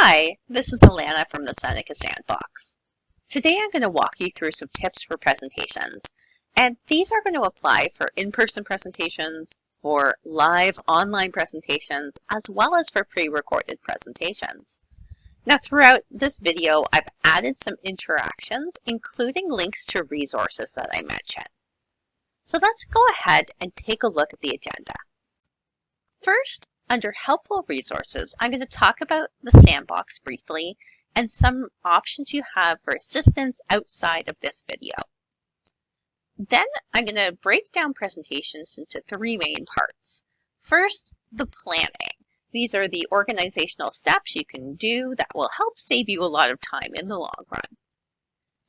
Hi, this is Alana from the Seneca Sandbox. Today I'm going to walk you through some tips for presentations, and these are going to apply for in-person presentations, for live online presentations, as well as for pre-recorded presentations. Now throughout this video, I've added some interactions, including links to resources that I mentioned. So let's go ahead and take a look at the agenda. First, under Helpful Resources, I'm going to talk about the Sandbox briefly and some options you have for assistance outside of this video. Then I'm going to break down presentations into three main parts. First, the planning. These are the organizational steps you can do that will help save you a lot of time in the long run.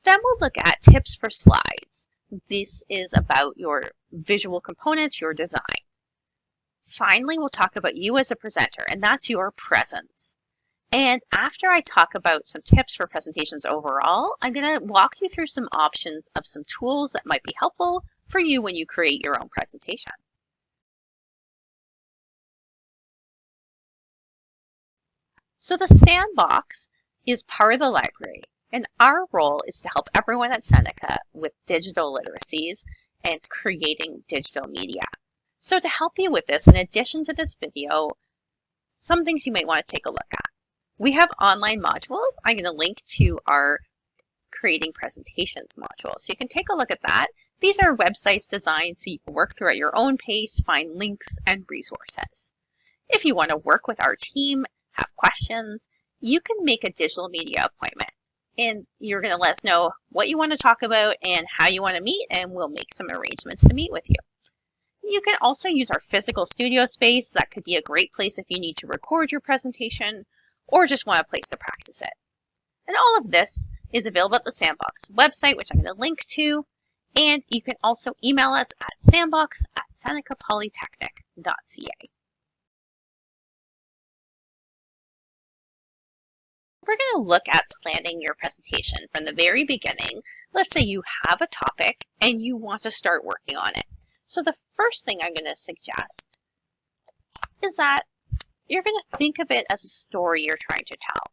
Then we'll look at tips for slides. This is about your visual components, your design. Finally, we'll talk about you as a presenter, and that's your presence. And after I talk about some tips for presentations overall, I'm going to walk you through some options of some tools that might be helpful for you when you create your own presentation. So the Sandbox is part of the library, and our role is to help everyone at Seneca with digital literacies and creating digital media. So to help you with this, in addition to this video, some things you might want to take a look at. We have online modules. I'm going to link to our Creating Presentations module. So you can take a look at that. These are websites designed so you can work through at your own pace, find links and resources. If you want to work with our team, have questions, you can make a digital media appointment. And you're going to let us know what you want to talk about and how you want to meet, and we'll make some arrangements to meet with you. You can also use our physical studio space. That could be a great place if you need to record your presentation or just want a place to practice it. And all of this is available at the Sandbox website, which I'm going to link to. And you can also email us at sandbox@senecapolytechnic.ca. We're going to look at planning your presentation from the very beginning. Let's say you have a topic and you want to start working on it. So the first thing I'm going to suggest is that you're going to think of it as a story you're trying to tell.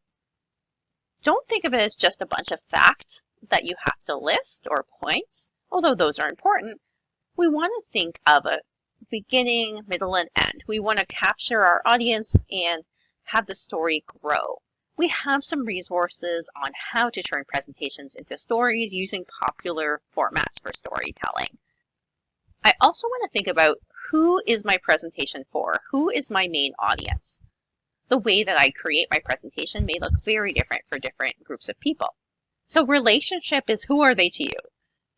Don't think of it as just a bunch of facts that you have to list or points, although those are important. We want to think of a beginning, middle, and end. We want to capture our audience and have the story grow. We have some resources on how to turn presentations into stories using popular formats for storytelling. I also want to think about who is my presentation for? Who is my main audience? The way that I create my presentation may look very different for different groups of people. So relationship is, who are they to you?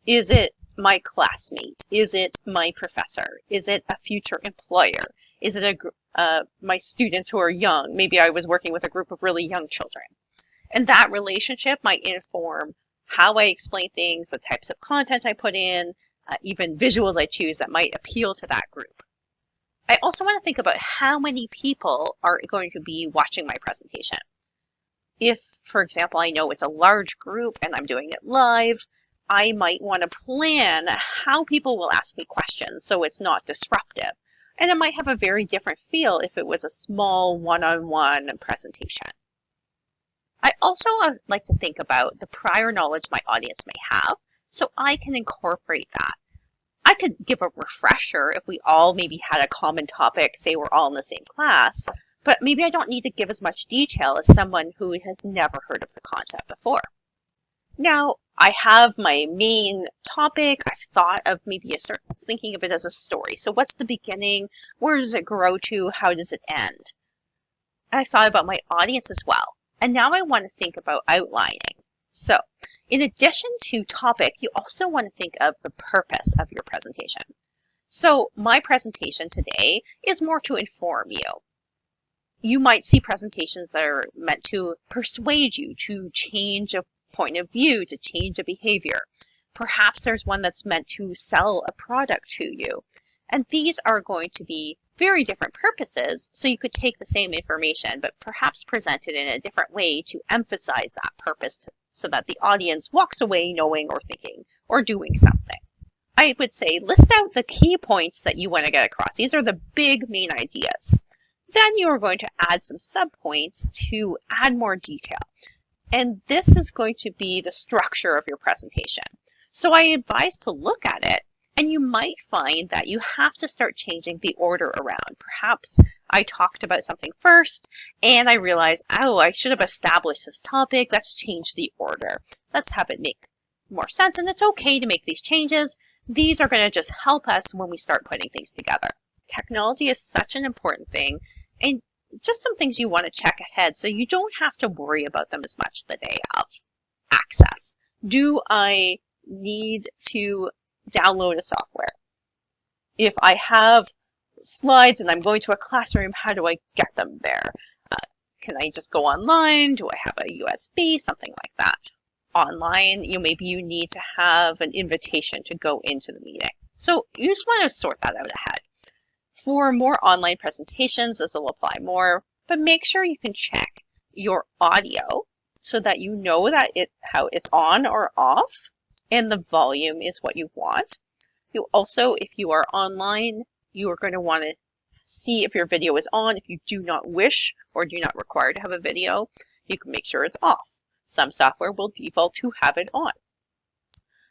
Is it my classmate? Is it my professor? Is it a future employer? Is it my students who are young? Maybe I was working with a group of really young children. And that relationship might inform how I explain things, the types of content I put in, even visuals I choose that might appeal to that group. I also want to think about how many people are going to be watching my presentation. If, for example, I know it's a large group and I'm doing it live, I might want to plan how people will ask me questions so it's not disruptive. And it might have a very different feel if it was a small one-on-one presentation. I also like to think about the prior knowledge my audience may have, so I can incorporate that. I could give a refresher if we all maybe had a common topic, say we're all in the same class, but maybe I don't need to give as much detail as someone who has never heard of the concept before. Now, I have my main topic. I've thought of maybe thinking of it as a story. So what's the beginning? Where does it grow to? How does it end? I've thought about my audience as well. And now I want to think about outlining. So in addition to topic, you also want to think of the purpose of your presentation. So my presentation today is more to inform you. You might see presentations that are meant to persuade you to change a point of view, to change a behavior. Perhaps there's one that's meant to sell a product to you. And these are going to be very different purposes, so you could take the same information, but perhaps present it in a different way to emphasize that purpose so that the audience walks away knowing or thinking or doing something. I would say list out the key points that you want to get across. These are the big main ideas. Then you are going to add some subpoints to add more detail. And this is going to be the structure of your presentation. So I advise to look at it, and you might find that you have to start changing the order around. Perhaps I talked about something first, and I realized, oh, I should have established this topic. Let's change the order. Let's have it make more sense, and it's okay to make these changes. These are going to just help us when we start putting things together. Technology is such an important thing, and just some things you want to check ahead so you don't have to worry about them as much the day of. Access. Do I need to download a software? If I have slides and I'm going to a classroom, how do I get them there? Can I just go online? Do I have a USB? Something like that. Online, maybe you need to have an invitation to go into the meeting. So you just want to sort that out ahead. For more online presentations, this will apply more, but make sure you can check your audio so that you know that how it's on or off, and the volume is what you want. You also, if you are online, you are going to want to see if your video is on. If you do not wish or do not require to have a video, you can make sure it's off. Some software will default to have it on.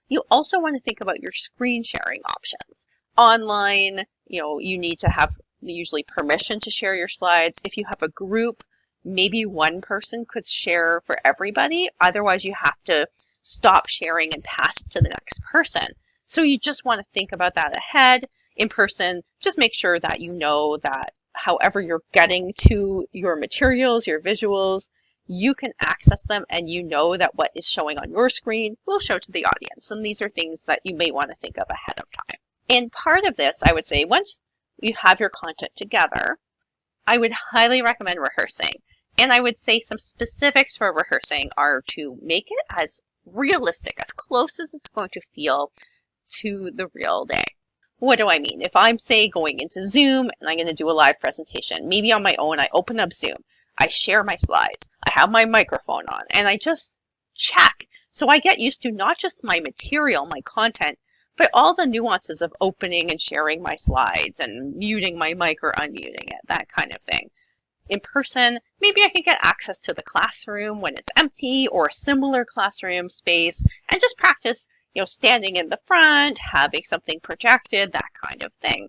You also want to think about your screen sharing options. Online, you need to have usually permission to share your slides. If you have a group, maybe one person could share for everybody. Otherwise, you have to stop sharing and pass it to the next person. So you just want to think about that ahead. In person, just make sure that you know that however you're getting to your materials, your visuals, you can access them, and you know that what is showing on your screen will show to the audience. And these are things that you may want to think of ahead of time. And part of this, I would say, once you have your content together, I would highly recommend rehearsing. And I would say some specifics for rehearsing are to make it as realistic, as close as it's going to feel to the real day. What do I mean? If I'm, say, going into Zoom and I'm going to do a live presentation, maybe on my own, I open up Zoom, I share my slides, I have my microphone on, and I just check. So I get used to not just my material, my content, but all the nuances of opening and sharing my slides and muting my mic or unmuting it, that kind of thing. In person, maybe I can get access to the classroom when it's empty or a similar classroom space and just practice, standing in the front, having something projected, that kind of thing.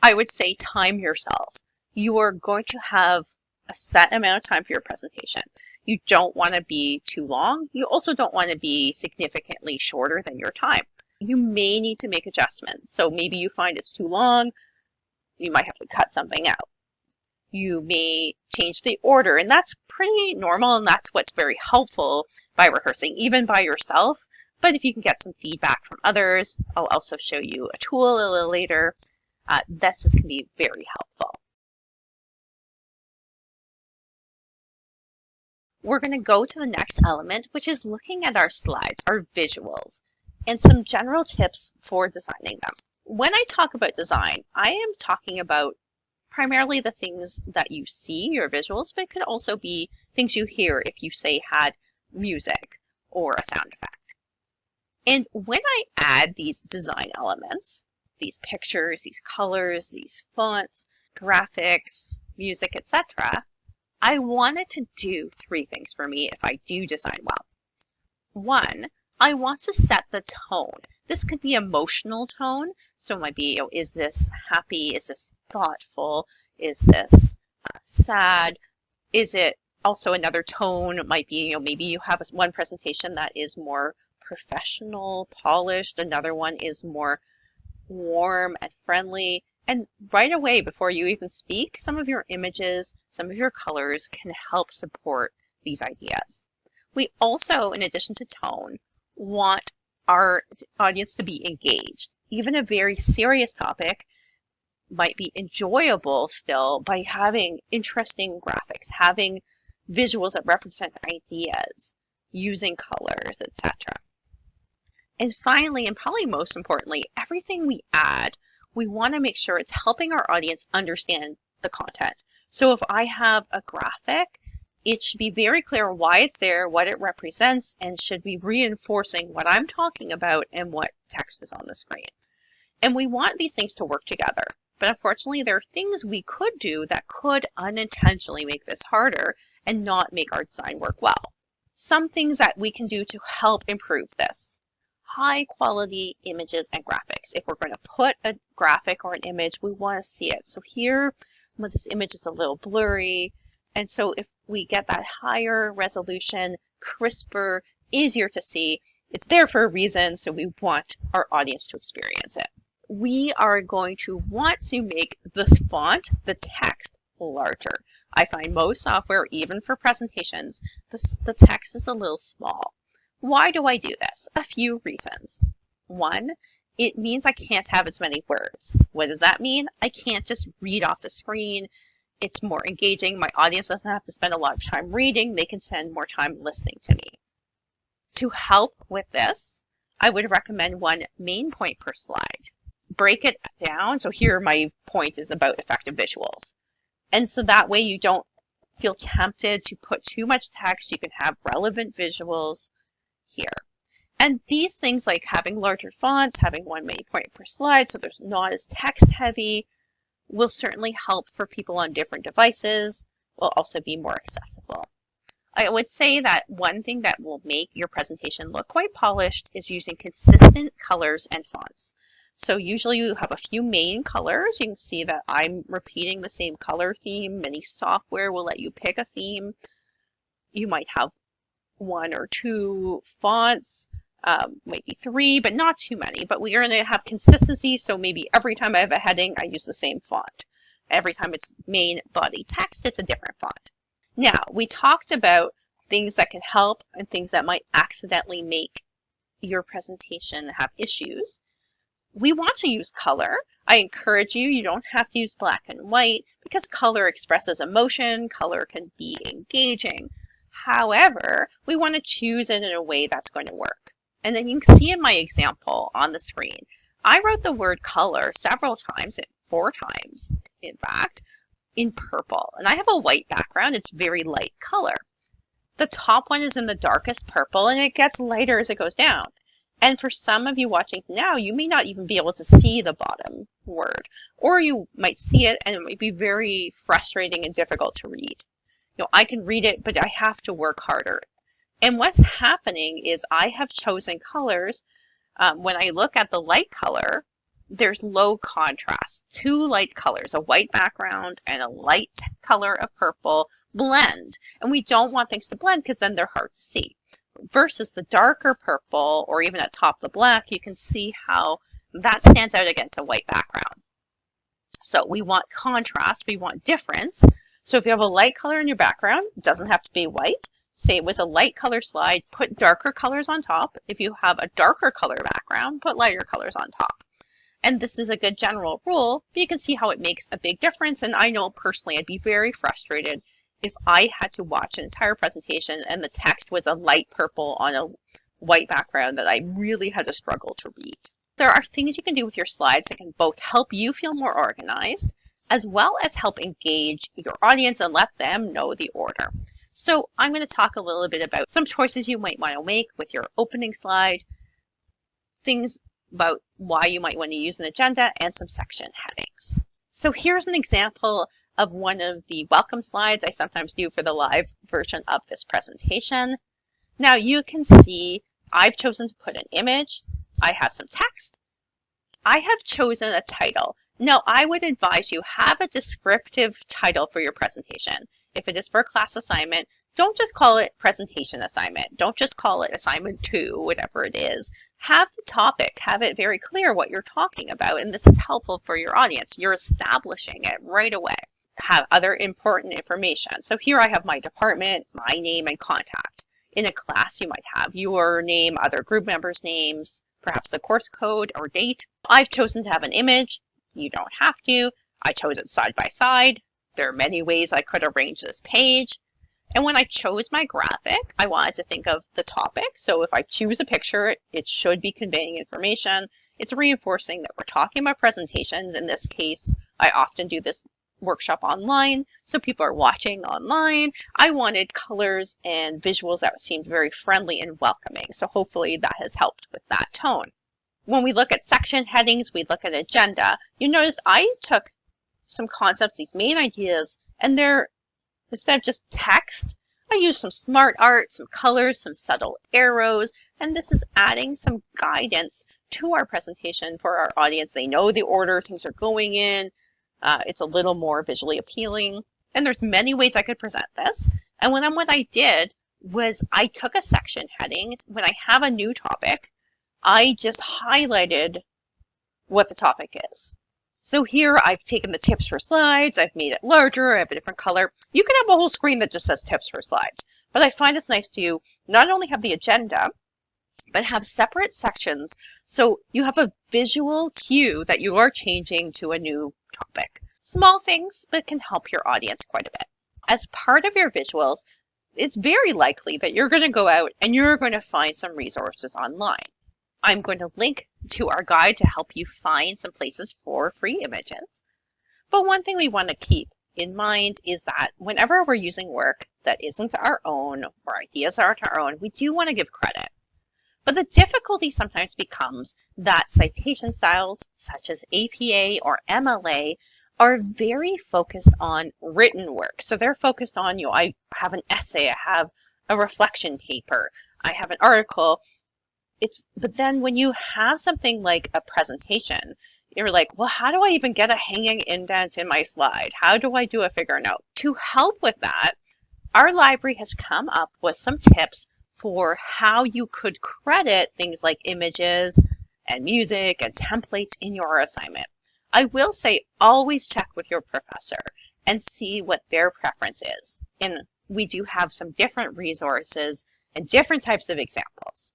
I would say time yourself. You are going to have a set amount of time for your presentation. You don't want to be too long. You also don't want to be significantly shorter than your time. You may need to make adjustments. So maybe you find it's too long. You might have to cut something out. You may change the order, and that's pretty normal, and that's what's very helpful by rehearsing, even by yourself. But if you can get some feedback from others, I'll also show you a tool a little later. This can be very helpful. We're going to go to the next element, which is looking at our slides, our visuals, and some general tips for designing them. When I talk about design, I am talking about primarily the things that you see, your visuals, but it could also be things you hear if you, say, had music or a sound effect. And when I add these design elements, these pictures, these colors, these fonts, graphics, music, etc., I wanted to do three things for me if I do design well. One, I want to set the tone. This could be emotional tone. So it might be, is this happy? Is this thoughtful? Is this sad? Is it also another tone? It might be, maybe you have one presentation that is more professional, polished. Another one is more warm and friendly. And right away, before you even speak, some of your images, some of your colors can help support these ideas. We also, in addition to tone, want our audience to be engaged. Even a very serious topic might be enjoyable still by having interesting graphics, having visuals that represent ideas, using colors, etc. And finally, and probably most importantly, everything we add, we want to make sure it's helping our audience understand the content. So if I have a graphic, it should be very clear why it's there, what it represents, and should be reinforcing what I'm talking about and what text is on the screen. And we want these things to work together. But unfortunately, there are things we could do that could unintentionally make this harder and not make our design work well. Some things that we can do to help improve this. High quality images and graphics. If we're going to put a graphic or an image, we want to see it. So here, this image is a little blurry. And so if we get that higher resolution, crisper, easier to see, it's there for a reason. So we want our audience to experience it. We are going to want to make this font, the text, larger. I find most software, even for presentations, the text is a little small. Why do I do this? A few reasons. One, it means I can't have as many words. What does that mean? I can't just read off the screen. It's more engaging. My audience doesn't have to spend a lot of time reading. They can spend more time listening to me. To help with this, I would recommend one main point per slide. Break it down. So here my point is about effective visuals. And so that way you don't feel tempted to put too much text. You can have relevant visuals here. And these things like having larger fonts, having one main point per slide so there's not as text heavy, will certainly help for people on different devices, will also be more accessible. I would say that one thing that will make your presentation look quite polished is using consistent colors and fonts. So usually you have a few main colors. You can see that I'm repeating the same color theme. Many software will let you pick a theme. You might have one or two fonts, maybe three, but not too many. But we are going to have consistency, so maybe every time I have a heading, I use the same font. Every time it's main body text, it's a different font. Now, we talked about things that can help and things that might accidentally make your presentation have issues. We want to use color. I encourage you, you don't have to use black and white because color expresses emotion, color can be engaging. However, we want to choose it in a way that's going to work. And then you can see in my example on the screen, I wrote the word color several times, 4 times, in fact, in purple. And I have a white background, it's very light color. The top one is in the darkest purple and it gets lighter as it goes down. And for some of you watching now, you may not even be able to see the bottom word, or you might see it and it might be very frustrating and difficult to read. I can read it, but I have to work harder. And what's happening is I have chosen colors. When I look at the light color, there's low contrast. 2 light colors, a white background and a light color of purple, blend. And we don't want things to blend because then they're hard to see. Versus the darker purple or even at top the black, you can see how that stands out against a white background. So we want contrast, we want difference. So if you have a light color in your background, it doesn't have to be white. Say it was a light color slide, put darker colors on top. If you have a darker color background, put lighter colors on top. And this is a good general rule, but you can see how it makes a big difference. And I know personally I'd be very frustrated if I had to watch an entire presentation and the text was a light purple on a white background that I really had to struggle to read. There are things you can do with your slides that can both help you feel more organized, as well as help engage your audience and let them know the order. So I'm going to talk a little bit about some choices you might want to make with your opening slide, things about why you might want to use an agenda, and some section headings. So here's an example of one of the welcome slides I sometimes do for the live version of this presentation. Now you can see I've chosen to put an image. I have some text. I have chosen a title. Now I would advise you have a descriptive title for your presentation. If it is for a class assignment, don't just call it presentation assignment. Don't just call it assignment 2, whatever it is. Have the topic, have it very clear what you're talking about, and this is helpful for your audience. You're establishing it right away. Have other important information. So here I have my department, my name, and contact. In a class, you might have your name, other group members' names, perhaps the course code or date. I've chosen to have an image. You don't have to. I chose it side by side. There are many ways I could arrange this page. And when I chose my graphic, I wanted to think of the topic. So if I choose a picture, it should be conveying information. It's reinforcing that we're talking about presentations. In this case, I often do this workshop online, so people are watching online. I wanted colors and visuals that seemed very friendly and welcoming. So hopefully that has helped with that tone. when we look at section headings, we look at agenda, you notice I took some concepts, these main ideas, and they're, instead of just text, I used some smart art, some colors, some subtle arrows, and this is adding some guidance to our presentation for our audience. They know the order things are going in. It's a little more visually appealing. And there's many ways I could present this. And what I did was I took a section heading. When I have a new topic, I just highlighted what the topic is. So here I've taken the tips for slides, I've made it larger, I have a different color. You can have a whole screen that just says tips for slides, but I find it's nice to not only have the agenda, but have separate sections so you have a visual cue that you are changing to a new topic. Small things, but can help your audience quite a bit. As part of your visuals, it's very likely that you're going to go out and you're going to find some resources online. I'm going to link to our guide to help you find some places for free images. But one thing we want to keep in mind is that whenever we're using work that isn't our own or ideas aren't our own, we do want to give credit. But the difficulty sometimes becomes that citation styles such as APA or MLA are very focused on written work. So they're focused on, I have an essay, I have a reflection paper, I have an article. But then when you have something like a presentation, you're like, well, how do I even get a hanging indent in my slide? How do I do a figure note? To help with that, our library has come up with some tips for how you could credit things like images and music and templates in your assignment. I will say always check with your professor and see what their preference is. And we do have some different resources and different types of examples.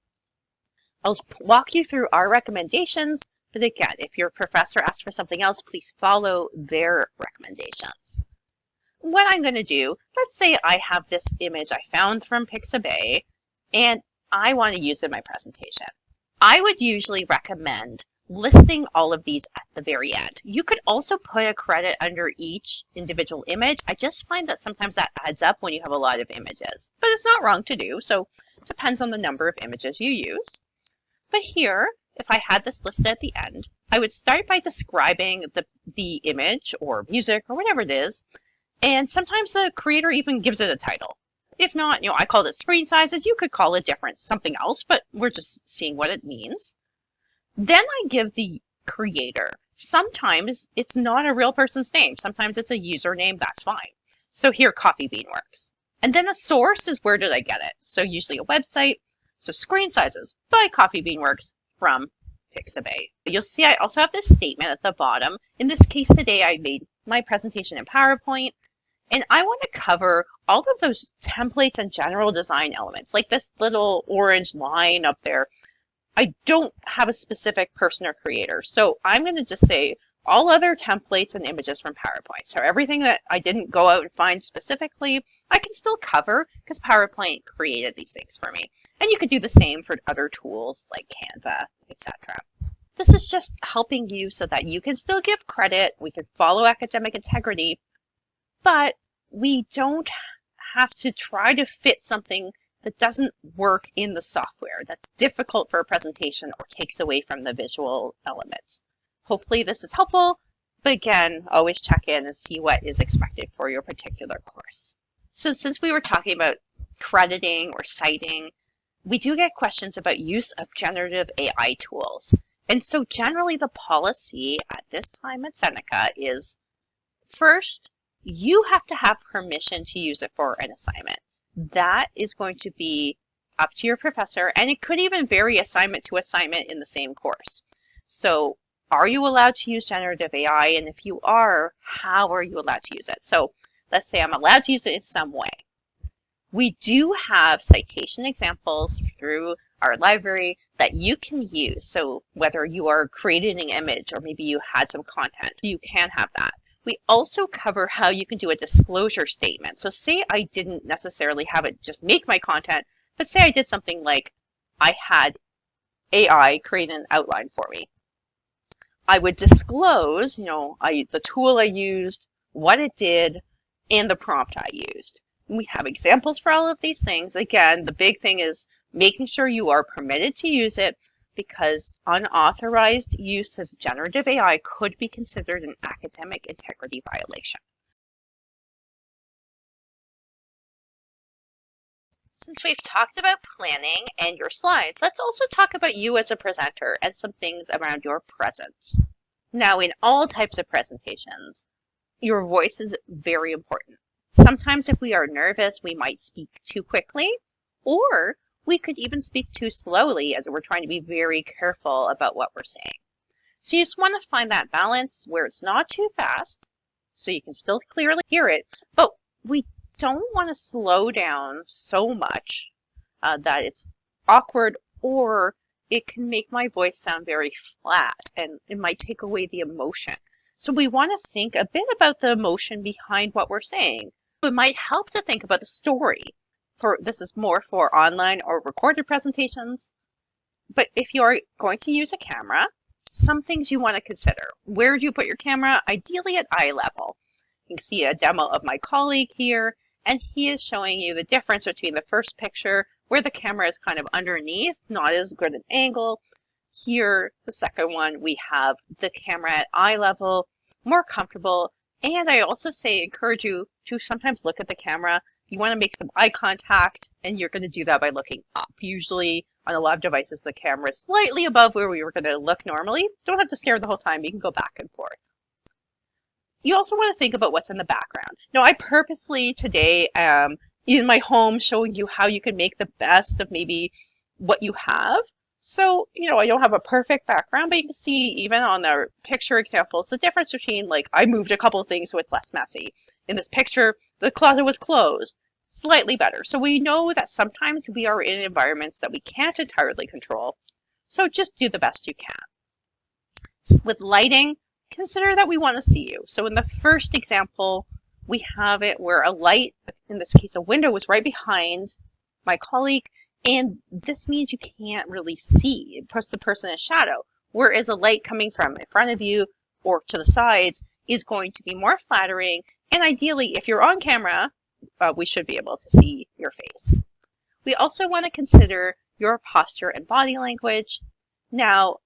I'll walk you through our recommendations, but again, if your professor asks for something else, please follow their recommendations. What I'm going to do, let's say I have this image I found from Pixabay, and I want to use it in my presentation. I would usually recommend listing all of these at the very end. You could also put a credit under each individual image. I just find that sometimes that adds up when you have a lot of images, but it's not wrong to do, so it depends on the number of images you use. But here, if I had this listed at the end, I would start by describing the image or music or whatever it is. And sometimes the creator even gives it a title. If not, I called it screen sizes. You could call it different, something else, but we're just seeing what it means. Then I give the creator. Sometimes it's not a real person's name. Sometimes it's a username. That's fine. So here, Coffee Bean Works. And then a source is where did I get it? So usually a website. So screen sizes by Coffee Bean Works from Pixabay. You'll see I also have this statement at the bottom. In this case today, I made my presentation in PowerPoint, and I want to cover all of those templates and general design elements, like this little orange line up there. I don't have a specific person or creator, so I'm going to just say all other templates and images from PowerPoint. So everything that I didn't go out and find specifically, I can still cover because PowerPoint created these things for me. And you could do the same for other tools like Canva, etc. This is just helping you so that you can still give credit. We can follow academic integrity, but we don't have to try to fit something that doesn't work in the software, that's difficult for a presentation or takes away from the visual elements. Hopefully this is helpful, but again, always check in and see what is expected for your particular course. So since we were talking about crediting or citing, we do get questions about use of generative AI tools. And so generally the policy at this time at Seneca is, first, you have to have permission to use it for an assignment. That is going to be up to your professor, and it could even vary assignment to assignment in the same course. So are you allowed to use generative AI? And if you are, how are you allowed to use it? So let's say I'm allowed to use it in some way. We do have citation examples through our library that you can use. So whether you are creating an image or maybe you had some content, you can have that. We also cover how you can do a disclosure statement. So say I didn't necessarily have it just make my content, but say I did something like I had AI create an outline for me. I would disclose, the tool I used, what it did, and the prompt I used. We have examples for all of these things. Again, the big thing is making sure you are permitted to use it. because unauthorized use of generative AI could be considered an academic integrity violation. Since we've talked about planning and your slides, let's also talk about you as a presenter and some things around your presence. Now, in all types of presentations, your voice is very important. Sometimes if we are nervous, we might speak too quickly, or we could even speak too slowly as we're trying to be very careful about what we're saying. So you just want to find that balance where it's not too fast, so you can still clearly hear it, but we don't want to slow down so much that it's awkward, or it can make my voice sound very flat and it might take away the emotion. So we want to think a bit about the emotion behind what we're saying. It might help to think about the story. This is more for online or recorded presentations. But if you're going to use a camera, some things you want to consider. Where do you put your camera? Ideally at eye level. You can see a demo of my colleague here, and he is showing you the difference between the first picture where the camera is kind of underneath, not as good an angle. Here, the second one, we have the camera at eye level, more comfortable. And I also encourage you to sometimes look at the camera. You want to make some eye contact, and you're going to do that by looking up. Usually on a lot of devices, the camera is slightly above where we were going to look normally. Don't have to stare the whole time. You can go back and forth. You also want to think about what's in the background. Now, I purposely today am in my home showing you how you can make the best of maybe what you have. So, I don't have a perfect background, but you can see even on the picture examples, the difference between, like, I moved a couple of things so it's less messy. In this picture, the closet was closed, slightly better. So we know that sometimes we are in environments that we can't entirely control. So just do the best you can. With lighting, consider that we want to see you. So in the first example, we have it where a light, in this case a window, was right behind my colleague, and this means you can't really see. It puts the person in shadow, whereas a light coming from in front of you or to the sides is going to be more flattering, and ideally, if you're on camera, we should be able to see your face. We also want to consider your posture and body language. Now,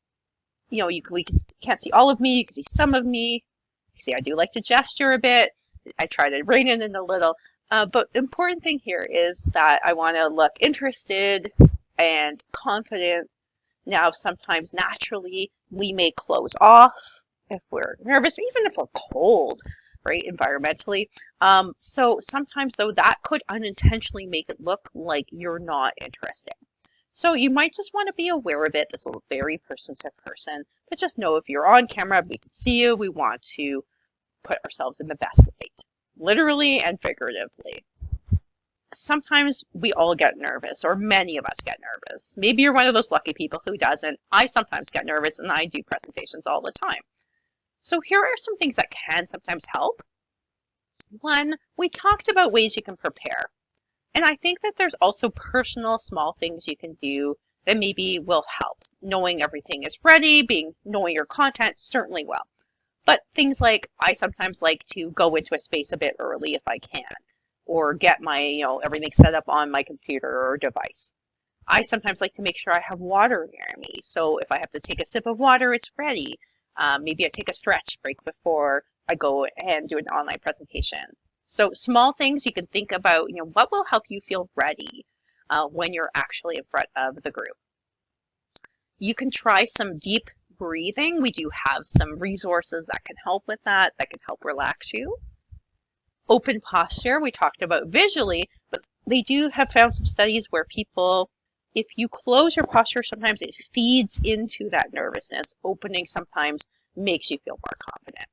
we can't see all of me. You can see some of me. You see, I do like to gesture a bit. I try to rein it in a little. But the important thing here is that I want to look interested and confident. Now, sometimes naturally, we may close off if we're nervous, even if we're cold, right, environmentally. So sometimes, though, that could unintentionally make it look like you're not interested. So you might just want to be aware of it. This will vary person to person, but just know if you're on camera, we can see you. We want to put ourselves in the best light, literally and figuratively. Sometimes we all get nervous, or many of us get nervous. Maybe you're one of those lucky people who doesn't. I sometimes get nervous, and I do presentations all the time. So here are some things that can sometimes help. One, we talked about ways you can prepare. And I think that there's also personal small things you can do that maybe will help. Knowing everything is ready, knowing your content certainly will. But things like, I sometimes like to go into a space a bit early if I can, or get my, everything set up on my computer or device. I sometimes like to make sure I have water near me. So if I have to take a sip of water, it's ready. Maybe I take a stretch break before I go and do an online presentation. So small things you can think about, what will help you feel ready when you're actually in front of the group. You can try some deep breathing. We do have some resources that can help with that can help relax you. Open posture, we talked about visually, but they do have found some studies where people, if you close your posture, sometimes it feeds into that nervousness. Opening sometimes makes you feel more confident.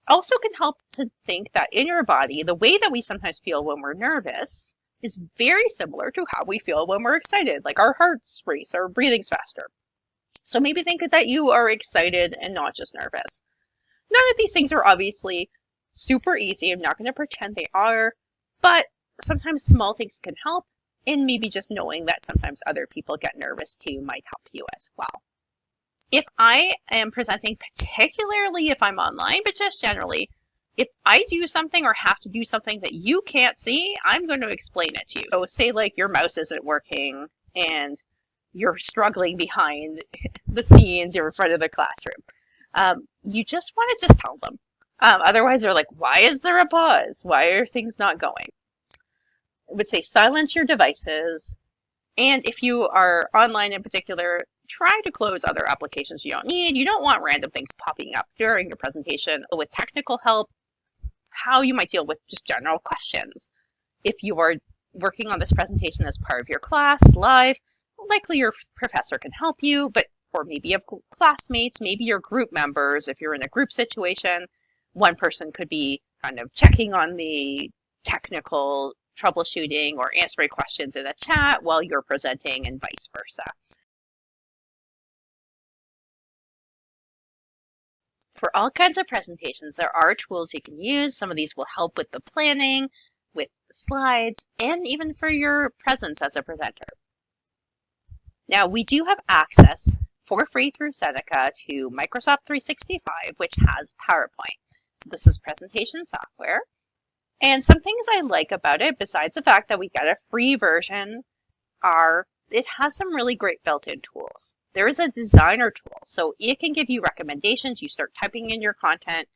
Also can help to think that in your body, the way that we sometimes feel when we're nervous is very similar to how we feel when we're excited, like our hearts race, our breathing's faster. So maybe think that you are excited and not just nervous. None of these things are obviously super easy. I'm not going to pretend they are, but sometimes small things can help, and maybe just knowing that sometimes other people get nervous too might help you as well. If I am presenting, particularly if I'm online, but just generally, if I do something or have to do something that you can't see, I'm going to explain it to you. So say like your mouse isn't working and you're struggling behind the scenes, you're in front of the classroom. You just want to just tell them. Otherwise, they're like, why is there a pause? Why are things not going? I would say silence your devices. And if you are online in particular, try to close other applications you don't need. You don't want random things popping up during your presentation. With technical help, how you might deal with just general questions. If you are working on this presentation as part of your class live, likely your professor can help you, or maybe you have classmates, maybe your group members. If you're in a group situation, one person could be kind of checking on the technical troubleshooting or answering questions in a chat while you're presenting, and vice versa. For all kinds of presentations, there are tools you can use. Some of these will help with the planning, with the slides, and even for your presence as a presenter. Now, we do have access for free through Seneca to Microsoft 365, which has PowerPoint. So this is presentation software. And some things I like about it, besides the fact that we get a free version, are it has some really great built-in tools. There is a designer tool, so it can give you recommendations. You start typing in your content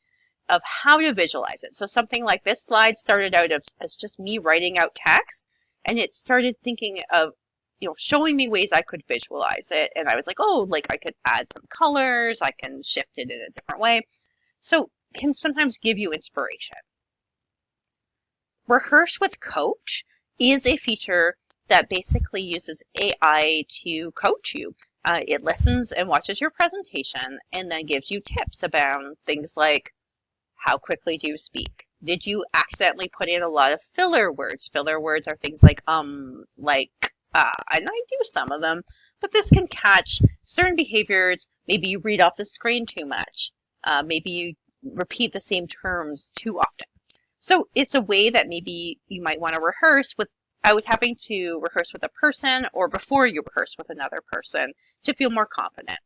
of how to visualize it. So something like this slide started out as just me writing out text, and it started thinking of, showing me ways I could visualize it. And I was like, oh, like I could add some colors, I can shift it in a different way. So it can sometimes give you inspiration. Rehearse with Coach is a feature that basically uses AI to coach you. It listens and watches your presentation and then gives you tips about things like, how quickly do you speak? Did you accidentally put in a lot of filler words? Filler words are things like, and I do some of them, but this can catch certain behaviors. Maybe you read off the screen too much. Maybe you repeat the same terms too often. So it's a way that maybe you might want to rehearse without having to rehearse with a person, or before you rehearse with another person, to feel more confident.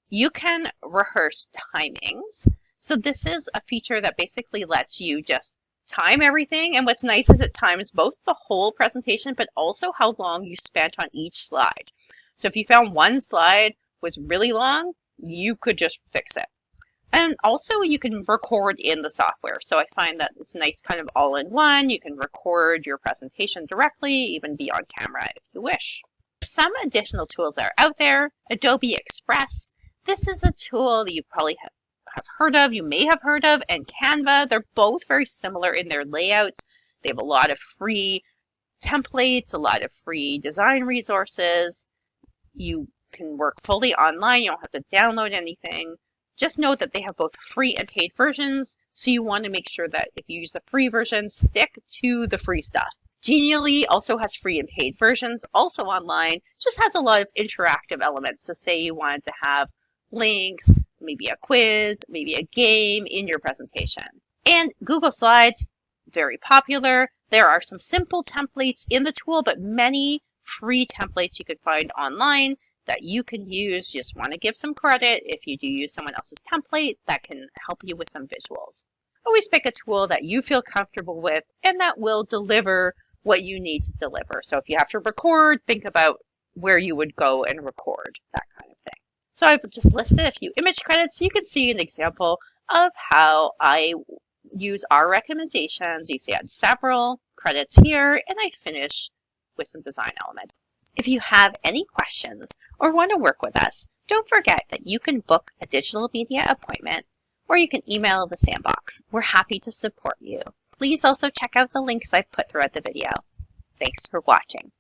You can rehearse timings. So this is a feature that basically lets you just time everything. And what's nice is it times both the whole presentation, but also how long you spent on each slide. So if you found one slide was really long, you could just fix it. And also you can record in the software. So I find that it's nice kind of all in one. You can record your presentation directly, even be on camera if you wish. Some additional tools that are out there. Adobe Express. This is a tool that you probably have heard of, you may have heard of, and Canva. They're both very similar in their layouts. They have a lot of free templates, a lot of free design resources. You can work fully online. You don't have to download anything. Just note that they have both free and paid versions, so you want to make sure that if you use the free version, stick to the free stuff. Genially also has free and paid versions, also online, just has a lot of interactive elements. So say you wanted to have links, maybe a quiz, maybe a game in your presentation. And Google Slides, very popular. There are some simple templates in the tool, but many free templates you could find online that you can use. Just want to give some credit if you do use someone else's template that can help you with some visuals. Always pick a tool that you feel comfortable with and that will deliver what you need to deliver. So if you have to record, think about where you would go and record, that kind of thing. So I've just listed a few image credits so you can see an example of how I use our recommendations. You see I had several credits here, and I finish with some design elements. If you have any questions or want to work with us, don't forget that you can book a digital media appointment, or you can email the Sandbox. We're happy to support you. Please also check out the links I've put throughout the video. Thanks for watching.